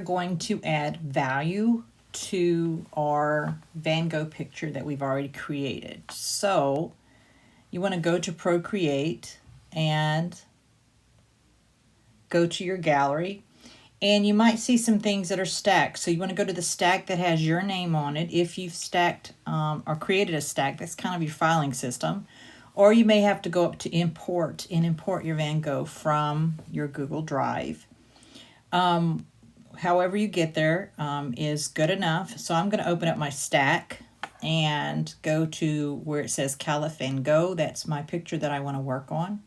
Going to add value to our Van Gogh picture that we've already created. So you want to go to Procreate and go to your gallery, and you might see some things that are stacked. So you want to go to the stack that has your name on it if you've stacked or created a stack. That's kind of your filing system. Or you may have to go up to import and import your Van Gogh from your Google Drive. However you get there is good enough. So I'm going to open up my stack and go to where it says Caliph Van Gogh. That's my picture that I want to work on.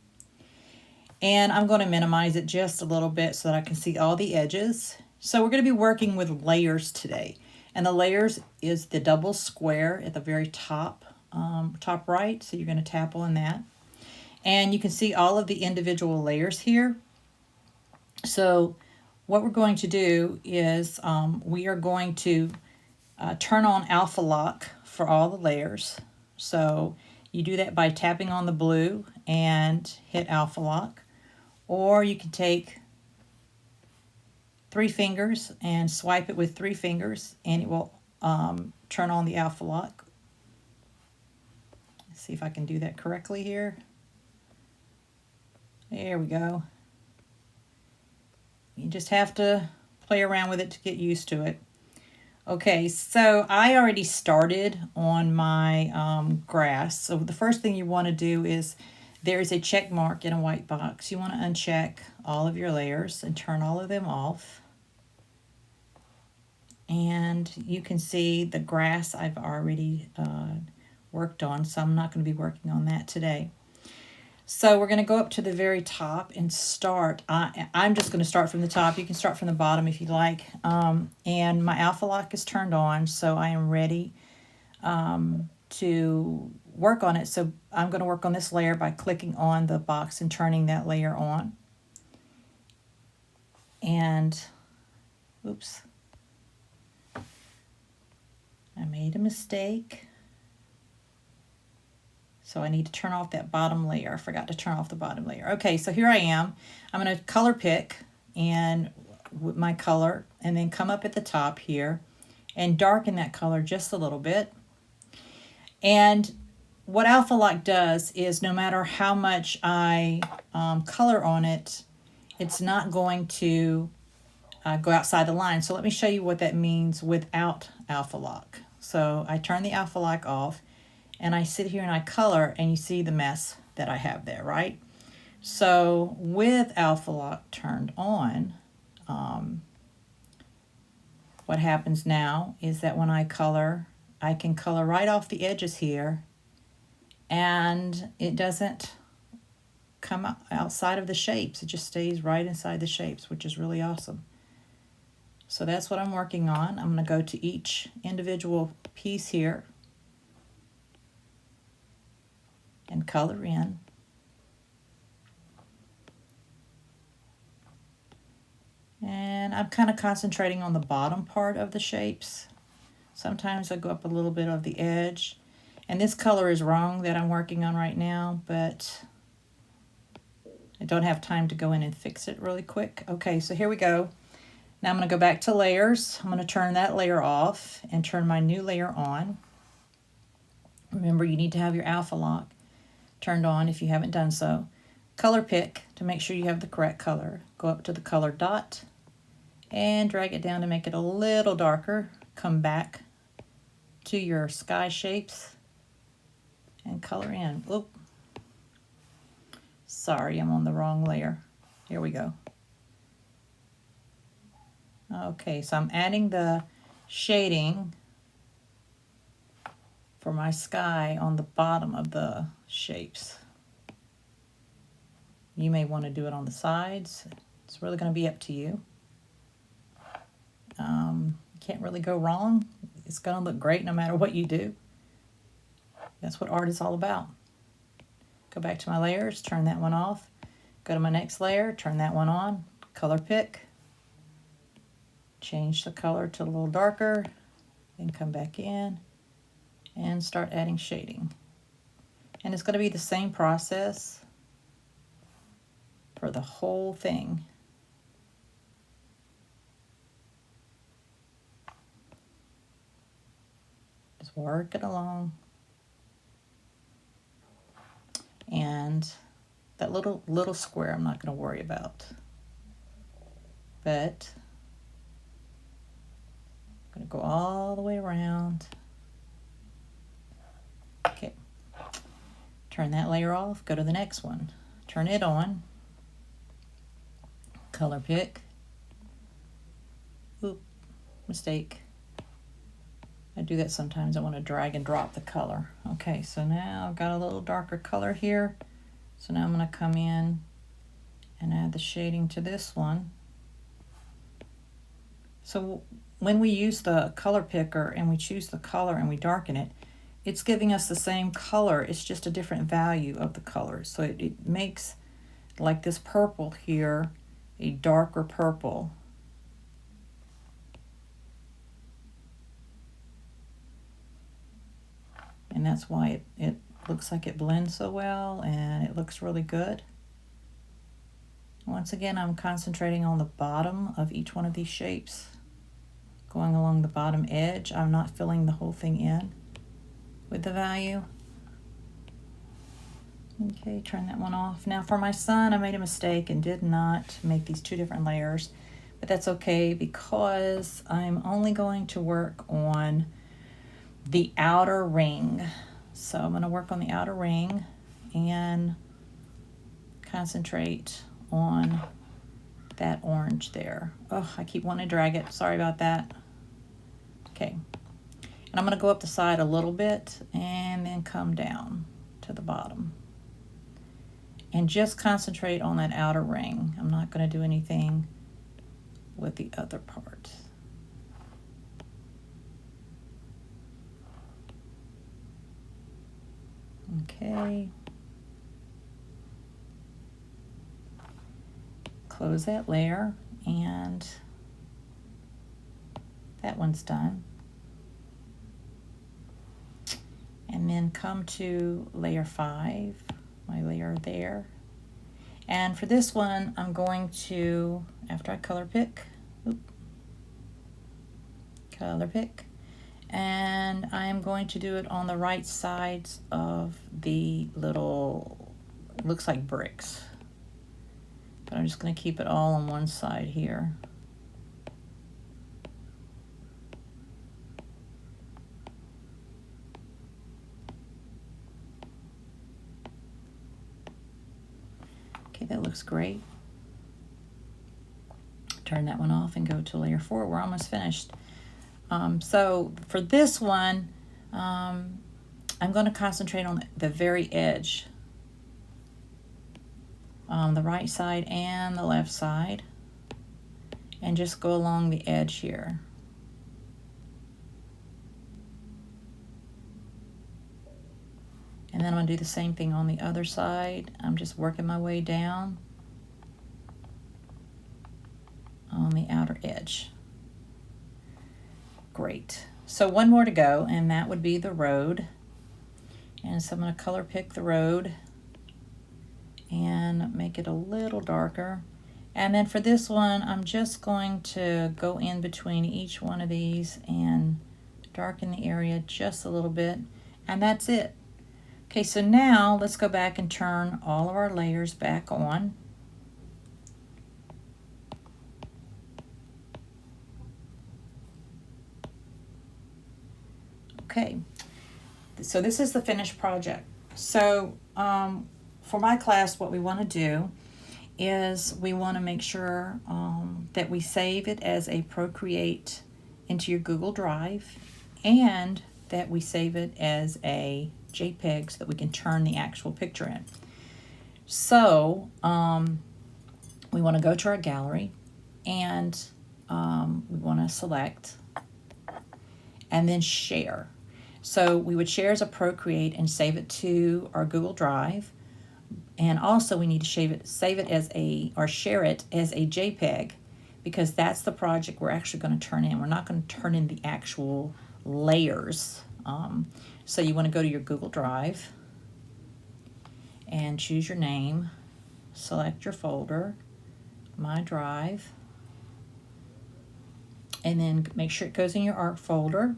And I'm going to minimize it just a little bit so that I can see all the edges. So we're going to be working with layers today. And the layers is the double square at the very top, top right. So you're going to tap on that. And you can see all of the individual layers here. So what we're going to do is we are going to turn on alpha lock for all the layers. So you do that by tapping on the blue and hit alpha lock. Or you can take 3 fingers and swipe it with 3 fingers and it will turn on the alpha lock. Let's see if I can do that correctly here. There we go. You just have to play around with it to get used to it. Okay, so I already started on my grass. So the first thing you want to do is there is a check mark in a white box. You want to uncheck all of your layers and turn all of them off. And you can see the grass I've already worked on, so I'm not going to be working on that today. So we're going to go up to the very top and start. I'm just going to start from the top. You can start from the bottom if you like. And my alpha lock is turned on, so I am ready to work on it. So I'm going to work on this layer by clicking on the box and turning that layer on. And, oops, I made a mistake. So I need to turn off that bottom layer. I forgot to turn off the bottom layer. Okay, so here I am. I'm going to color pick and with my color and then come up at the top here and darken that color just a little bit. And what alpha lock does is no matter how much I color on it, it's not going to go outside the line. So let me show you what that means without alpha lock. So I turn the alpha lock off and I sit here and I color and you see the mess that I have there, right? So with alpha lock turned on, what happens now is that when I color, I can color right off the edges here and it doesn't come outside of the shapes. It just stays right inside the shapes, which is really awesome. So that's what I'm working on. I'm going to go to each individual piece here and color in. And I'm kind of concentrating on the bottom part of the shapes. Sometimes I go up a little bit of the edge. And this color is wrong that I'm working on right now, but I don't have time to go in and fix it really quick. Okay, so here we go. Now I'm going to go back to layers. I'm going to turn that layer off and turn my new layer on. Remember, you need to have your alpha lock turned on if you haven't done so. Color pick to make sure you have the correct color. Go up to the color dot and drag it down to make it a little darker. Come back to your sky shapes and color in. Oop. Sorry, I'm on the wrong layer. Here we go. Okay, so I'm adding the shading for my sky on the bottom of the shapes. You may want to do it on the sides. It's really going to be up to you. Can't really go wrong. It's going to look great no matter what you do. That's what art is all about. Go back to my layers, turn that one off. Go to my next layer, turn that one on. Color pick. Change the color to a little darker. Then come back in and start adding shading. And it's going to be the same process for the whole thing. work it along. And that little square I'm not going to worry about. But I'm going to go all the way around. Okay. Turn that layer off, go to the next one. Turn it on. Color pick. Oop, mistake. I do that sometimes. I want to drag and drop the color. Okay, so now I've got a little darker color here. So now I'm going to come in and add the shading to this one. So when we use the color picker and we choose the color and we darken it, it's giving us the same color. It's just a different value of the color. So it makes, like this purple here, a darker purple. And that's why it looks like it blends so well and it looks really good. Once again, I'm concentrating on the bottom of each one of these shapes, going along the bottom edge. I'm not filling the whole thing in with the value. Okay, turn that one off. Now for my sun, I made a mistake and did not make these two different layers, but that's okay because I'm only going to work on the outer ring. So I'm going to work on the outer ring and concentrate on that orange there. Oh, I keep wanting to drag it. Sorry about that. Okay. And I'm going to go up the side a little bit and then come down to the bottom. And just concentrate on that outer ring. I'm not going to do anything with the other part. Okay. Close that layer and that one's done. And then come to layer 5, my layer there. And for this one, I'm going to, after I color pick, and I'm going to do it on the right sides of the little, looks like bricks. But I'm just going to keep it all on one side here. Okay, that looks great. Turn that one off and go to layer 4. We're almost finished. So for this one, I'm going to concentrate on the very edge, the right side and the left side, and just go along the edge here. And then I'm going to do the same thing on the other side. I'm just working my way down on the outer edge. Great. So one more to go, and that would be the road. And so I'm going to color pick the road and make it a little darker. And then for this one, I'm just going to go in between each one of these and darken the area just a little bit. And that's it. Okay, so now let's go back and turn all of our layers back on. Okay, so this is the finished project. So for my class, what we want to do is we want to make sure that we save it as a Procreate into your Google Drive, and that we save it as a JPEG so that we can turn the actual picture in. So we want to go to our gallery, and we want to select and then share. So we would share as a Procreate and save it to our Google Drive. And also we need to share it as or share it as a JPEG, because that's the project we're actually going to turn in. We're not going to turn in the actual layers. So you want to go to your Google Drive and choose your name, select your folder, My Drive, and then make sure it goes in your art folder.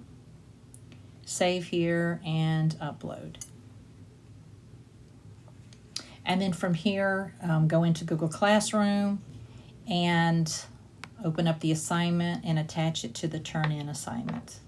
Save here and upload. And then from here, go into Google Classroom and open up the assignment and attach it to the Turn In assignment.